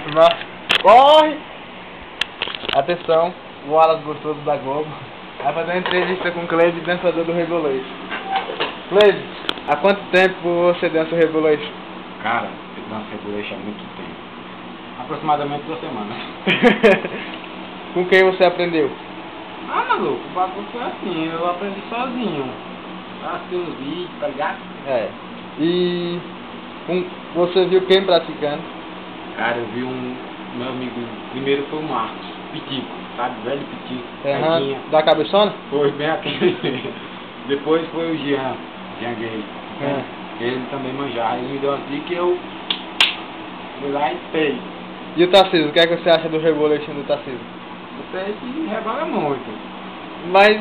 filmar. Corre! Atenção, o Wallace Gostoso da Globo vai fazer uma entrevista com o Cleide, dançador do Rebolation. Cleide, há quanto tempo você dança o Rebolation? Cara, eu danço Rebolation há muito tempo. Aproximadamente 2 semanas. Com quem você aprendeu? Ah, maluco, o bagulho foi assim, eu aprendi sozinho. Assisti uns vídeos, tá ligado? É. E você viu quem praticando? Cara, eu vi meu amigo, primeiro foi o Marcos, Pitico, sabe? Velho Pitico. Uhum. Da cabeçona? Foi bem aquele. Depois foi o Jean Gay. Ele também manjava, ele me deu as dicas e eu fui lá e fez. E o Tarcísio, o que é que você acha do Rebolation do Tarcísio? Você se rebola muito. Mas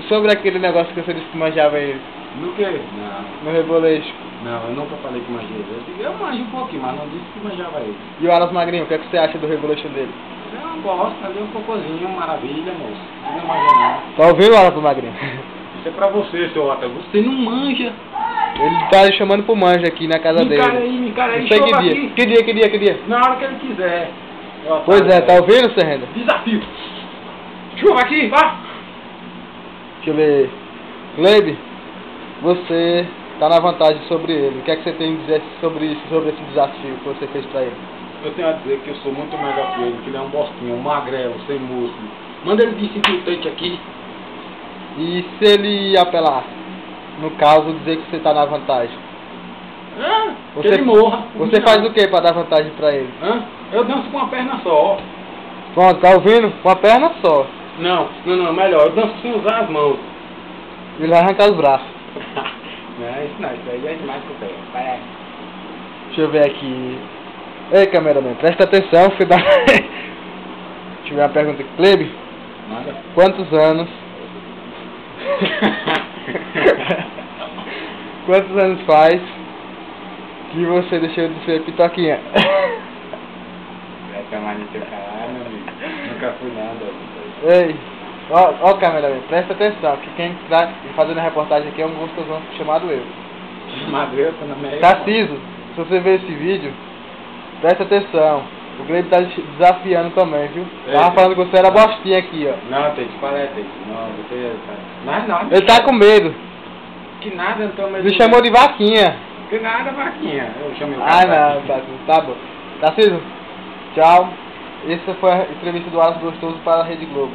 sobre aquele negócio que você disse que manjava ele? No que? Não. No Rebolation? Não, eu nunca falei que manjei ele. Eu digo, eu manjo um pouquinho, mas não disse que manjava ele. E o Alas Magrinho, o que é que você acha do Rebolation dele? Ele é uma bosta, ali um cocôzinho, maravilha, moço. Ele não manja não. Tá ouvindo o Alas Magrinho? Isso é pra você, seu Otávio. Você não manja. Ele tá chamando pro manja aqui na casa dele. Me encara aí, não sei chova que dia. aqui. Que dia? Na hora que ele quiser. Pois é, tá ouvindo, Serrenda? Desafio. Chuva aqui, vá. Deixa eu ver. Cleide, você tá na vantagem sobre ele. O que é que você tem a dizer sobre isso, sobre esse desafio que você fez pra ele? Eu tenho a dizer que eu sou muito melhor que ele, que ele é um bostinho, um magrelo, sem músculo. Manda ele sentir o take aqui. E se ele apelar? No caso, dizer que você tá na vantagem. Que ele morra. Você faz o que pra dar vantagem pra ele? Eu danço com uma perna só. Pronto, tá ouvindo? Com a perna só. Não, melhor. Eu danço sem usar as mãos. Ele vai arrancar os braços. Isso aí é demais que eu tenho. Deixa eu ver aqui. Ei, cameraman, presta atenção, filho da... Deixa eu ver uma pergunta aqui. Cleide, Nada. Quantos anos faz que você deixou de ser pitoquinha? Vai tomar no teu caralho, meu amigo. Nunca fui nada. Ei, ó cameraman, presta atenção, que quem tá fazendo a reportagem aqui é um gostosão chamado eu. Chamado eu, tô na meia. Tarcísio, se você ver esse vídeo, presta atenção. O Cleide tá desafiando também, viu? Tava falando que você era bostinha aqui, ó. Não, tem que parar, tem. Não, você... Não. Ele tá com medo. Que nada, então, mas... Me chamou de vaquinha. Que nada, vaquinha. Eu chamei o cara. Não, tá bom. Tarcísio, tchau. Essa foi a entrevista do Wallace Gostoso para a Rede Globo.